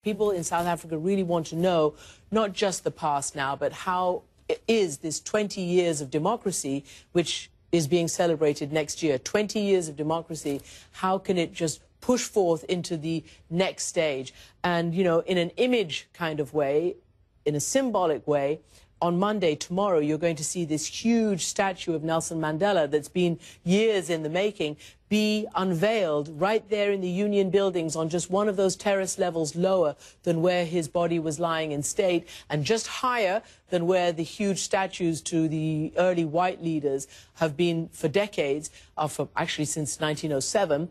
People in South Africa really want to know not just the past now, but how is this 20 years of democracy, which is being celebrated next year, 20 years of democracy, how can it just push forth into the next stage? And, you know, in an image kind of way, in a symbolic way, on Monday, tomorrow, you're going to see this huge statue of Nelson Mandela that's been years in the making be unveiled right there in the Union buildings on just one of those terrace levels lower than where his body was lying in state, and just higher than where the huge statues to the early white leaders have been for decades, actually since 1907.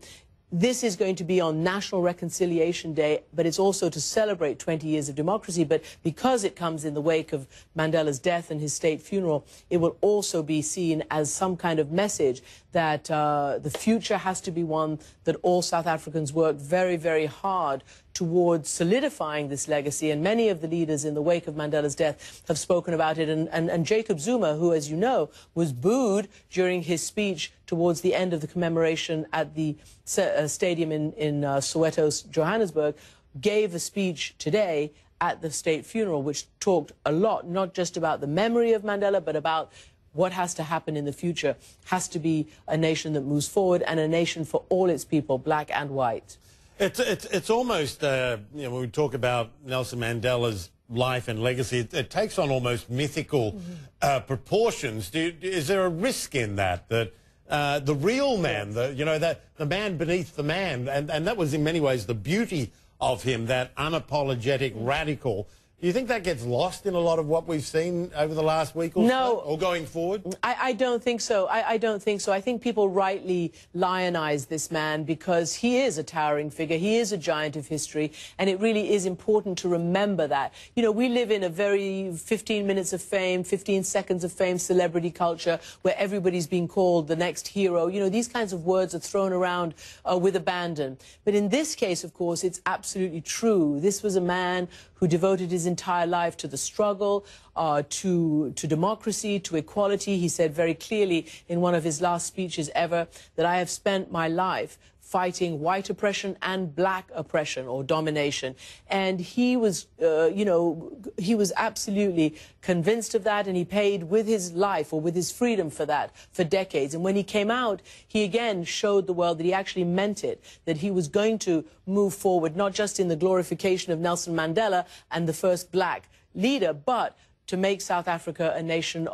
This is going to be on National Reconciliation Day, but it's also to celebrate 20 years of democracy. But because it comes in the wake of Mandela's death and his state funeral, it will also be seen as some kind of message that the future has to be one that all South Africans work very, very hard towards solidifying this legacy. And many of the leaders in the wake of Mandela's death have spoken about it. And Jacob Zuma, who, as you know, was booed during his speech towards the end of the commemoration at the stadium in Soweto, Johannesburg, gave a speech today at the state funeral, which talked a lot, not just about the memory of Mandela, but about what has to happen in the future. Has to be a nation that moves forward, and a nation for all its people, black and white. It's almost, you know, when we talk about Nelson Mandela's life and legacy, it takes on almost mythical proportions. Is there a risk in that, the real man, the man beneath the man, and that was in many ways the beauty of him, that unapologetic radical? Do you think that gets lost in a lot of what we've seen over the last week or so, or going forward? I don't think so. I don't think so. I think people rightly lionize this man because he is a towering figure. He is a giant of history, and it really is important to remember that. You know, we live in a very 15 minutes of fame, 15 seconds of fame celebrity culture where everybody's being called the next hero. You know, these kinds of words are thrown around with abandon. But in this case, of course, it's absolutely true. This was a man who devoted his entire life to the struggle, to democracy, to equality. He said very clearly in one of his last speeches ever that I have spent my life fighting white oppression and black oppression or domination. And he was, you know, he was absolutely convinced of that, and he paid with his life or with his freedom for that for decades. And when he came out, he again showed the world that he actually meant it, that he was going to move forward, not just in the glorification of Nelson Mandela and the first black leader, but to make South Africa a nation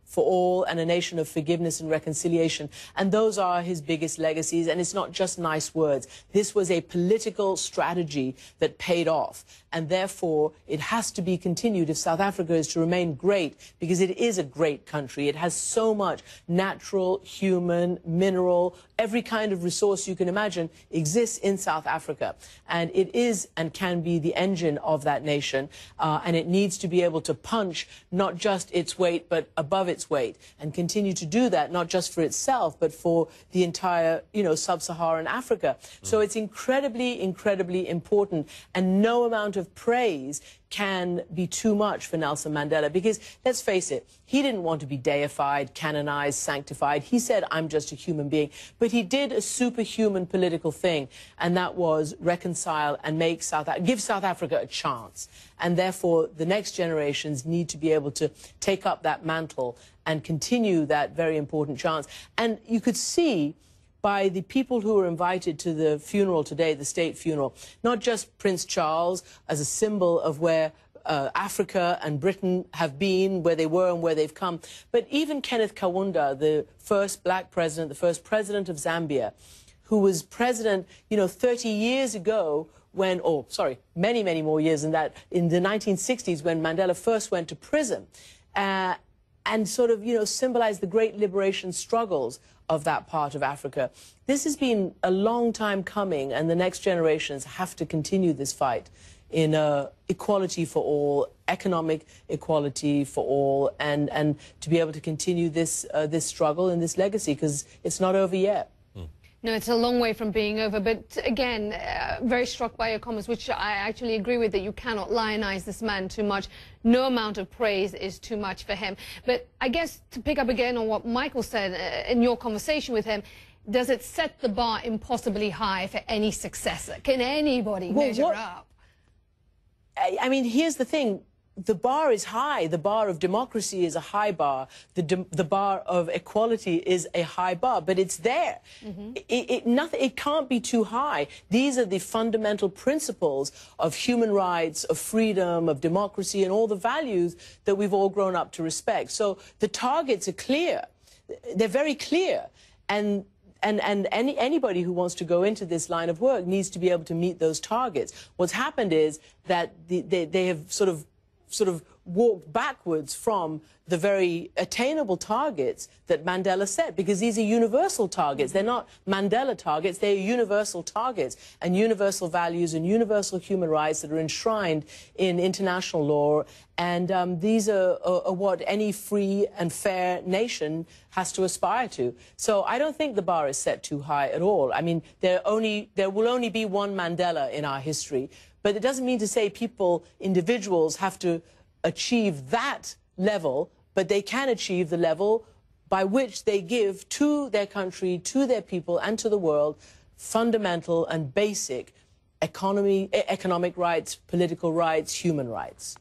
for all and a nation of forgiveness and reconciliation. And those are his biggest legacies. And it's not just nice words. This was a political strategy that paid off. And therefore, it has to be continued if South Africa is to remain great, because it is a great country. It has so much natural, human, mineral, every kind of resource you can imagine exists in South Africa. And it is and can be the engine of that nation. And it needs to be able to punch not just its weight, but above its weight, and continue to do that, not just for itself, but for the entire, you know, sub-Saharan Africa. So it's incredibly, incredibly important, and no amount of praise can be too much for Nelson Mandela, because let's face it, he didn't want to be deified, canonized, sanctified. He said, I'm just a human being. But he did a superhuman political thing, and that was reconcile and make give South Africa a chance. And therefore, the next generations need to be able to take up that mantle and continue that very important chance. And you could see by the people who were invited to the funeral today, the state funeral, not just Prince Charles as a symbol of where Africa and Britain have been, where they were and where they've come, but even Kenneth Kaunda, the first black president, the first president of Zambia, who was president, you know, 30 years ago when, oh, sorry, many, many more years than that, in the 1960s when Mandela first went to prison, and sort of, you know, symbolized the great liberation struggles of that part of Africa. This has been a long time coming, and the next generations have to continue this fight in equality for all, economic equality for all, and to be able to continue this, this struggle and this legacy, because it's not over yet. No, it's a long way from being over, but again, very struck by your comments, which I actually agree with, that you cannot lionize this man too much. No amount of praise is too much for him. But I guess to pick up again on what Michael said in your conversation with him, does it set the bar impossibly high for any successor? Can anybody measure up? I mean, here's the thing. The bar is high. The bar of democracy is a high bar. The bar of equality is a high bar, but it's there. It can't be too high. These are the fundamental principles of human rights, of freedom, of democracy, and all the values that we've all grown up to respect. So the targets are clear. They're very clear. And anybody who wants to go into this line of work needs to be able to meet those targets. What's happened is that they have sort of walked backwards from the very attainable targets that Mandela set, because these are universal targets. They're not Mandela targets, they're universal targets and universal values and universal human rights that are enshrined in international law. And these are what any free and fair nation has to aspire to. So I don't think the bar is set too high at all. I mean, there will only be one Mandela in our history. But it doesn't mean to say individuals have to achieve that level, but they can achieve the level by which they give to their country, to their people, and to the world fundamental and basic economic rights, political rights, human rights.